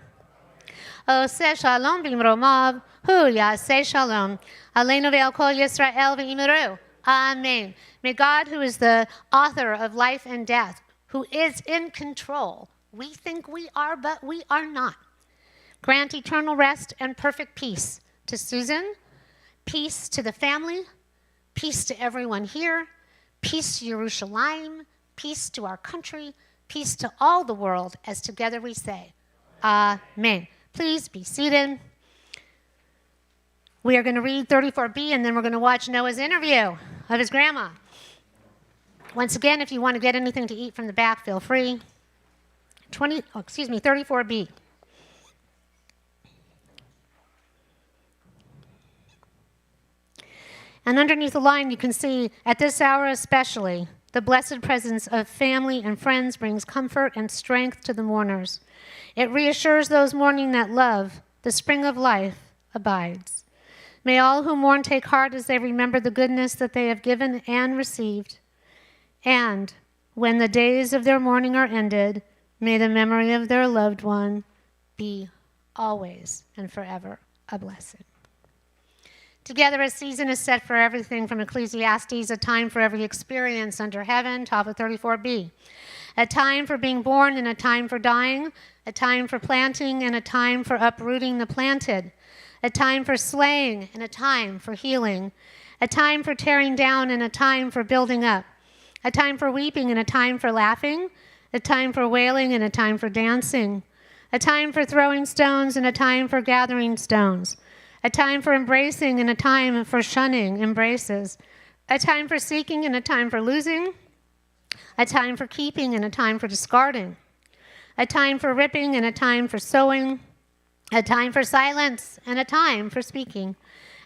Speaker 1: עושה שלום במרומיו הוא יעשה shalom עלינו ועל כל ישראל ואמרו Amen. May God, who is the author of life and death, who is in control, we think we are, but we are not, grant eternal rest and perfect peace to Susan, peace to the family, peace to everyone here, peace to Jerusalem, peace to our country, peace to all the world, as together we say, Amen. Please be seated. We are going to read 34b, and then we're going to watch Noah's interview of his grandma. Once again, if you want to get anything to eat from the back, feel free. 34b. And underneath the line, you can see, at this hour especially, the blessed presence of family and friends brings comfort and strength to the mourners. It reassures those mourning that love, the spring of life, abides. May all who mourn take heart as they remember the goodness that they have given and received. And when the days of their mourning are ended, may the memory of their loved one be always and forever a blessing. Together, a season is set for everything from Ecclesiastes, a time for every experience under heaven, top of 34b. A time for being born and a time for dying, a time for planting and a time for uprooting the planted, a time for slaying and a time for healing, a time for tearing down and a time for building up, a time for weeping and a time for laughing, a time for wailing and a time for dancing, a time for throwing stones and a time for gathering stones, a time for embracing and a time for shunning embraces, a time for seeking and a time for losing, a time for keeping and a time for discarding, a time for ripping and a time for sewing, a time for silence and a time for speaking,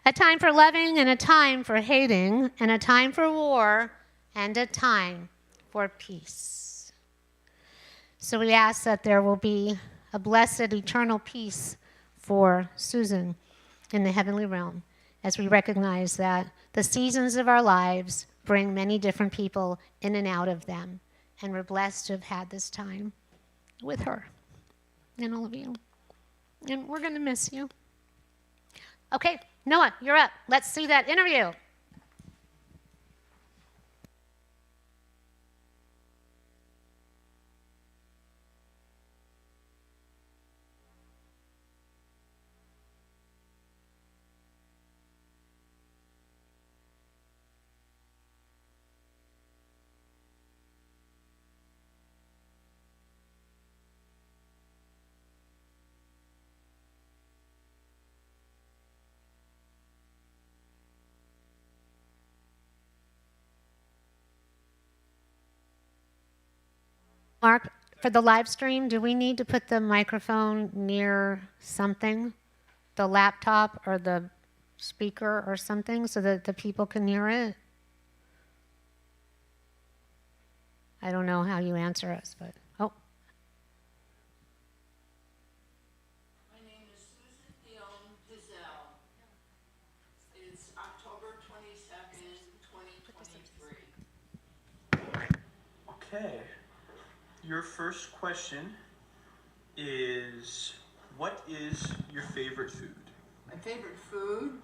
Speaker 1: a time for loving and a time for hating, and a time for war and a time for peace. So we ask that there will be a blessed eternal peace for Susan in the heavenly realm, as we recognize that the seasons of our lives bring many different people in and out of them, and we're blessed to have had this time with her and all of you. And we're going to miss you. Okay, Noah, you're up. Let's see that interview. Mark, for the live stream, do we need to put the microphone near something? The laptop or the speaker or something so that the people can hear it? I don't know how you answer us, but, oh.
Speaker 8: My name is Susan Pezzell. It's October 22nd, 2023.
Speaker 9: Okay. Your first question is, what is your favorite food?
Speaker 8: My favorite food?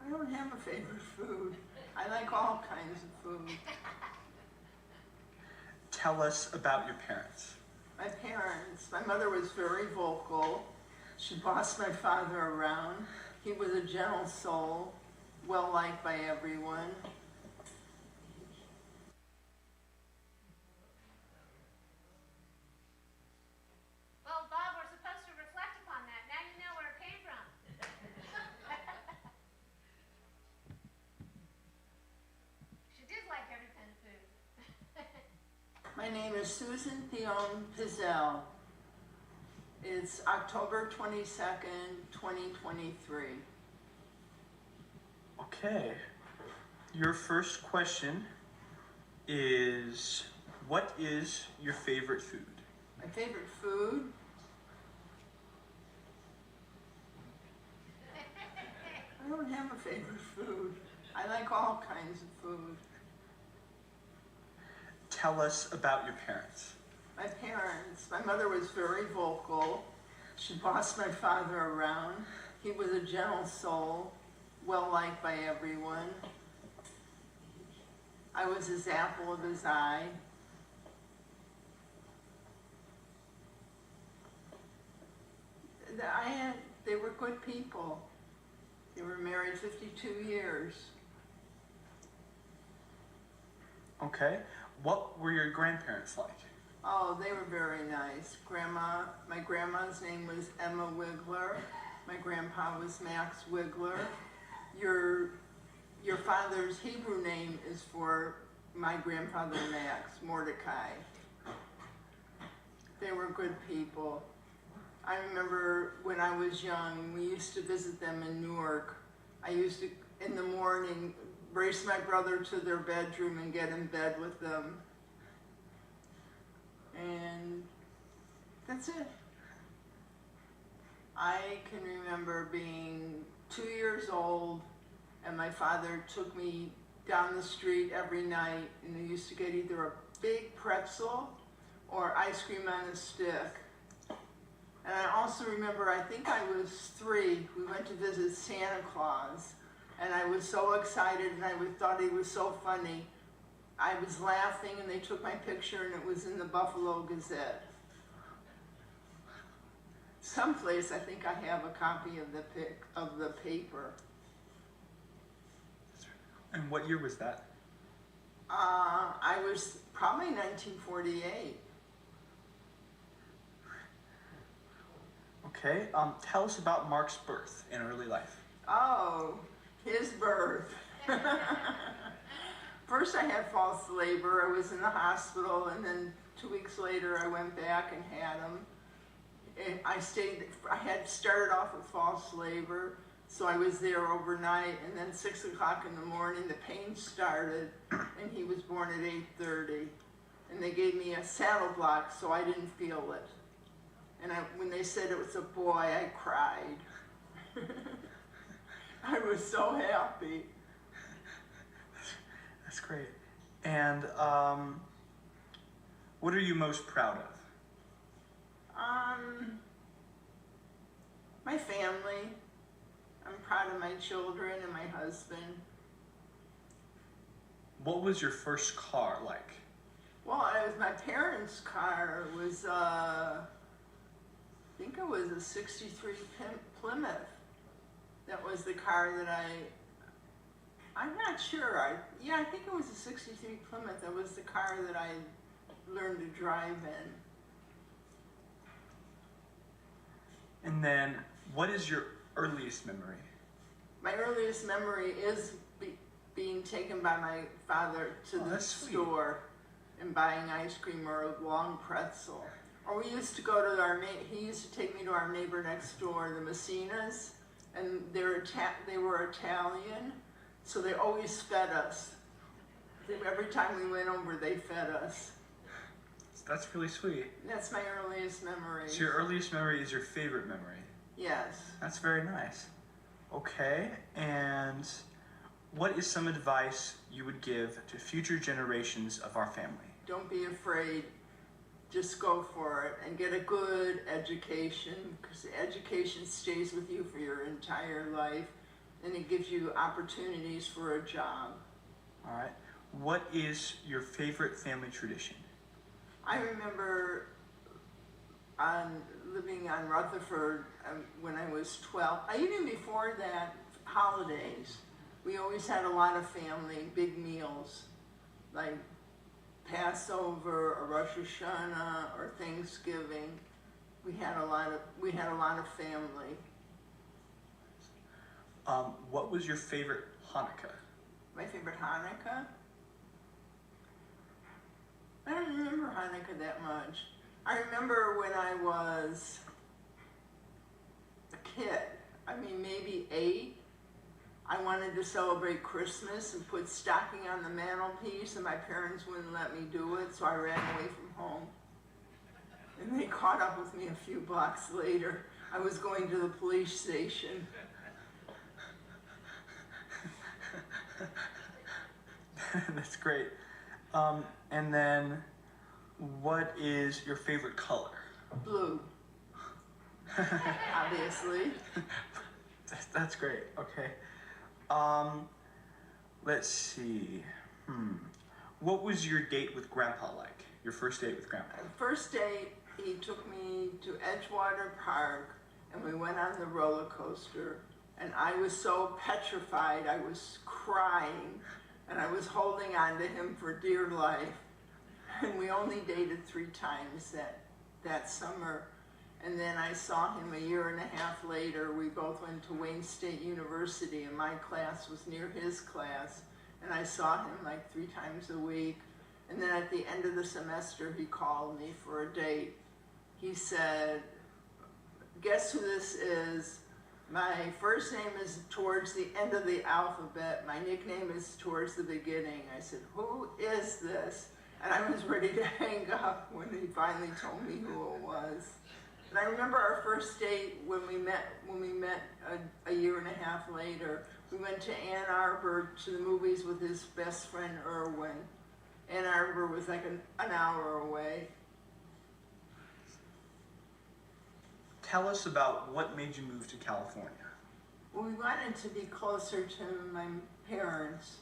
Speaker 8: I don't have a favorite food. I like all kinds of food.
Speaker 9: Tell us about your parents.
Speaker 8: My parents, my mother was very vocal. She bossed my father around. He was a gentle soul, well liked by everyone.
Speaker 1: Well, Bob, we're supposed to reflect upon that. Now you know where it came from. She did like every kind of food.
Speaker 8: My name is Susan Pezzell. It's October 22nd, 2023.
Speaker 9: Okay. Your first question is, what is your favorite food?
Speaker 8: My favorite food? don't have a favorite food. I like all kinds of food.
Speaker 9: Tell us about your parents.
Speaker 8: My parents, my mother was very vocal. She bossed my father around. He was a gentle soul, well liked by everyone. I was his apple of his eye. They were good people. They were married 52 years.
Speaker 9: Okay. What were your grandparents like?
Speaker 8: Oh, they were very nice. My grandma's name was Emma Wiggler. My grandpa was Max Wiggler. Your father's Hebrew name is for my grandfather Max, Mordecai. They were good people. I remember when I was young, we used to visit them in Newark. I used to, in the morning, race my brother to their bedroom and get in bed with them. And that's it. I can remember being 2 years old, and my father took me down the street every night, and we used to get either a big pretzel or ice cream on a stick. And I also remember, I think I was 3, we went to visit Santa Claus, and I was so excited, and I thought he was so funny. I was laughing, and they took my picture, and it was in the Buffalo Gazette. Someplace, I think I have a copy of the paper.
Speaker 9: And what year was that?
Speaker 8: I was probably 1948.
Speaker 9: Okay. Tell us about Mark's birth and early life.
Speaker 8: Oh, his birth. First I had false labor. I was in the hospital, and then 2 weeks later I went back and had him. I had started off with false labor, so I was there overnight, and then 6 o'clock in the morning the pain started, and he was born at 8:30. And they gave me a saddle block so I didn't feel it. And when they said it was a boy, I cried. I was so happy.
Speaker 9: That's great. And what are you most proud of?
Speaker 8: My family. I'm proud of my children and my husband.
Speaker 9: What was your first car like?
Speaker 8: Well, it was my parents' car. It was, I think it was a 63 Plymouth. That was the car that I'm not sure. I think it was a 63 Plymouth. That was the car that I learned to drive in.
Speaker 9: And then, what is your earliest memory?
Speaker 8: My earliest memory is being taken by my father to the store and buying ice cream or a long pretzel. Or we used to go to he used to take me to our neighbor next door, the Messinas, and they were Italian, so they always fed us. Every time we went over, they fed us.
Speaker 9: That's really sweet.
Speaker 8: That's my earliest memory.
Speaker 9: So your earliest memory is your favorite memory?
Speaker 8: Yes.
Speaker 9: That's very nice. Okay, and what is some advice you would give to future generations of our family?
Speaker 8: Don't be afraid. Just go for it and get a good education, because education stays with you for your entire life, and it gives you opportunities for a job.
Speaker 9: All right. What is your favorite family tradition?
Speaker 8: I remember living on Rutherford when I was 12. Even before that, holidays. We always had a lot of family, big meals, like Passover or Rosh Hashanah or Thanksgiving. We had a lot of family.
Speaker 9: What was your favorite Hanukkah?
Speaker 8: My favorite Hanukkah? I don't remember Hanukkah that much. I remember when I was a kid, maybe 8, I wanted to celebrate Christmas and put stocking on the mantelpiece, and my parents wouldn't let me do it, so I ran away from home. And they caught up with me a few blocks later. I was going to the police station.
Speaker 9: That's great. And then, what is your favorite color?
Speaker 8: Blue. Obviously.
Speaker 9: That's great. Okay. Let's see. What was your date with Grandpa like? Your first date with Grandpa?
Speaker 8: First date, he took me to Edgewater Park, and we went on the roller coaster, and I was so petrified, I was crying, and I was holding on to him for dear life. And we only dated 3 times that summer. And then I saw him a year and a half later. We both went to Wayne State University, and my class was near his class. And I saw him like 3 times a week. And then at the end of the semester, he called me for a date. He said, guess who this is? My first name is towards the end of the alphabet. My nickname is towards the beginning. I said, who is this? And I was ready to hang up when he finally told me who it was. And I remember our first date when we met a year and a half later. We went to Ann Arbor to the movies with his best friend, Irwin. Ann Arbor was like an hour away.
Speaker 9: Tell us about what made you move to California.
Speaker 8: We wanted to be closer to my parents.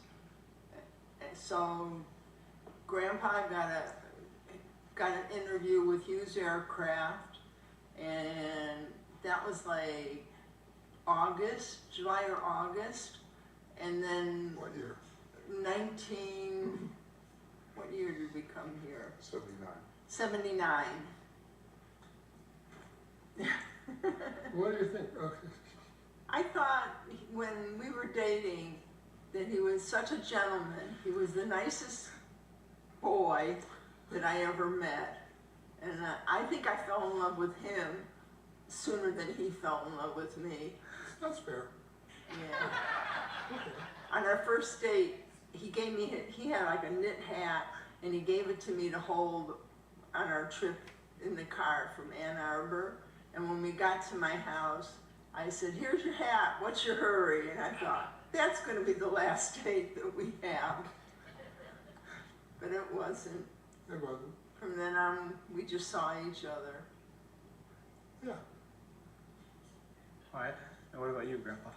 Speaker 8: So Grandpa got an interview with Hughes Aircraft, and that was like July or August. And then
Speaker 3: What year?
Speaker 8: what year did we come here?
Speaker 3: 79.
Speaker 8: 79.
Speaker 4: What do you think? Okay.
Speaker 8: I thought when we were dating that he was such a gentleman. He was the nicest boy that I ever met. And I think I fell in love with him sooner than he fell in love with me.
Speaker 4: That's fair.
Speaker 8: Yeah. On our first date, he had like a knit hat, and he gave it to me to hold on our trip in the car from Ann Arbor. And when we got to my house, I said, here's your hat, what's your hurry? And I thought, that's going to be the last date that we have. But it wasn't.
Speaker 4: It wasn't.
Speaker 8: From then on, we just saw each other.
Speaker 4: Yeah.
Speaker 9: All right. And what about you, Grandpa?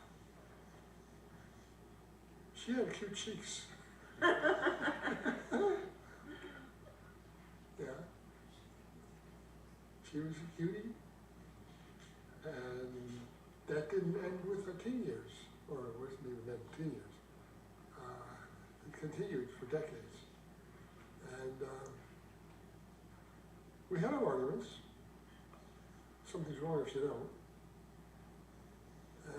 Speaker 4: She had cute cheeks. Yeah. She was a cutie. And that didn't end with her teen years, or it wasn't even then teen years. It continued for decades. And we had our arguments. Something's wrong if you don't.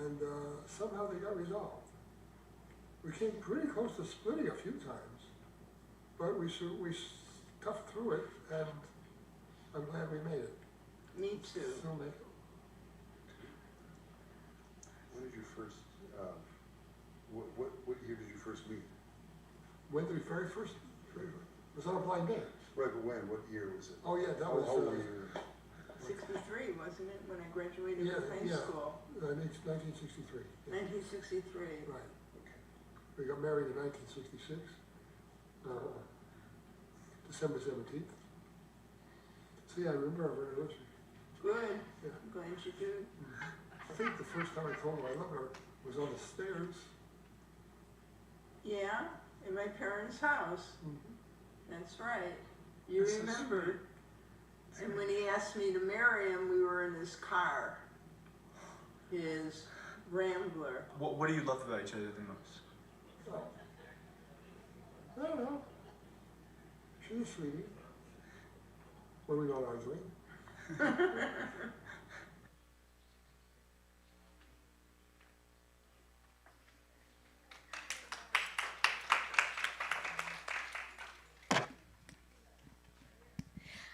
Speaker 4: And somehow they got resolved. We came pretty close to splitting a few times, but we toughed through it, and I'm glad we made it.
Speaker 8: Me too.
Speaker 4: Still make it.
Speaker 10: When did you first, what year did you first meet?
Speaker 4: When did we very first, it was on a blind date.
Speaker 10: Right, but when? What year was it?
Speaker 4: Oh, yeah, that was,
Speaker 10: How old were you?
Speaker 8: 63, wasn't it, when I graduated from high school?
Speaker 4: 1963. Yeah.
Speaker 8: 1963.
Speaker 4: Right. We got married in 1966, December 17th. See, I remember our anniversary.
Speaker 8: Good.
Speaker 4: Yeah.
Speaker 8: I'm glad you do.
Speaker 4: I think the first time I told her I love her was on the stairs.
Speaker 8: Yeah, in my parents' house. That's right. You
Speaker 4: This is
Speaker 8: remembered. And when he asked me to marry him, we were in his car, his Rambler.
Speaker 9: What do you love about each other the most?
Speaker 4: Oh. I don't know. She's a sweetie. When we're not arguing.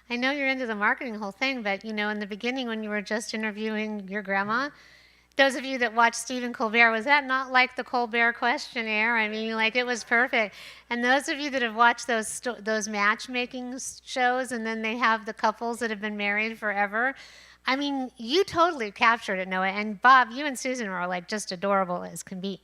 Speaker 1: I know you're into the marketing whole thing, but in the beginning when you were just interviewing your grandma, those of you that watched Stephen Colbert, was that not like the Colbert questionnaire? I mean, like it was perfect. And those of you that have watched those matchmaking shows, and then they have the couples that have been married forever, I mean, you totally captured it, Noah. And Bob, you and Susan are like just adorable as can be.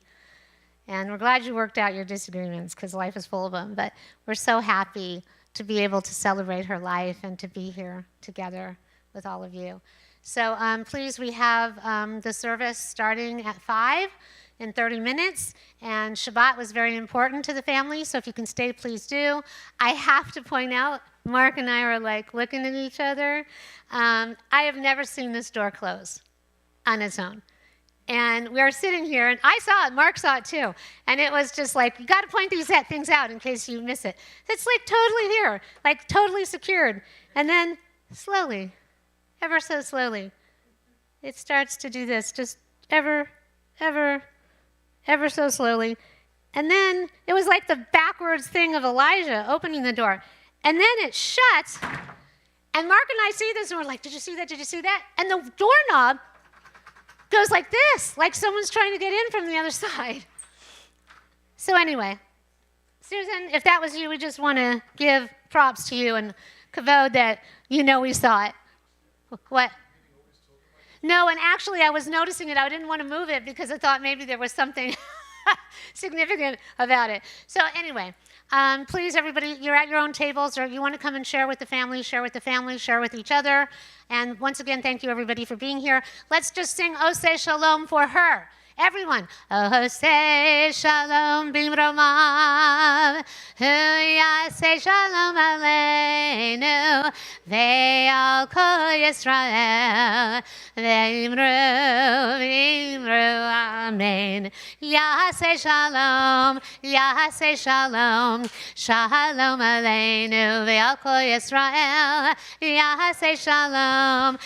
Speaker 1: And we're glad you worked out your disagreements because life is full of them. But we're so happy to be able to celebrate her life and to be here together with all of you. So please, we have the service starting at 5 in 30 minutes. And Shabbat was very important to the family, so if you can stay, please do. I have to point out, Mark and I are like looking at each other. I have never seen this door close on its own. And we were sitting here, and I saw it, Mark saw it too. And it was just like, you got to point these things out in case you miss it. It's like totally here, like totally secured. And then slowly, ever so slowly, it starts to do this, just ever so slowly. And then it was like the backwards thing of Elijah opening the door. And then it shuts. And Mark and I see this, and we're like, did you see that? Did you see that? And the doorknob goes like this, like someone's trying to get in from the other side. So anyway, Susan, if that was you, we just want to give props to you and kavod that you know we saw it. What? No, and actually I was noticing it. I didn't want to move it because I thought maybe there was something significant about it. So anyway, please, everybody, you're at your own tables, or you want to come and share with the family, share with each other. And once again, thank you, everybody, for being here. Let's just sing Oseh Shalom for her. Everyone. Oseh Shalom bimromav, hu yaseh shalom aleinu, ve'al kol Yisrael, ve'imru amen. Yaseh shalom, shalom aleinu, ve'al kol Yisrael, yaseh shalom,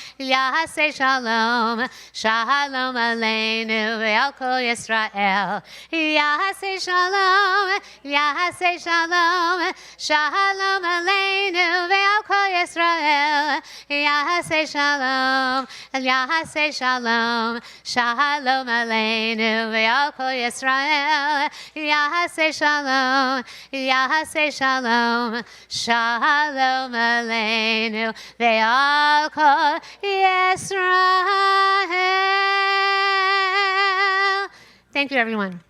Speaker 1: shalom aleinu, ve'al kol Yisrael, yaseh shalom, shalom aleinu, ve'al kol Yisrael, yaseh shalom, shalom aleinu, ve'al kol Yisrael, yaseh shalom, shalom aleinu, ve'al kol Yisrael. Thank you, everyone.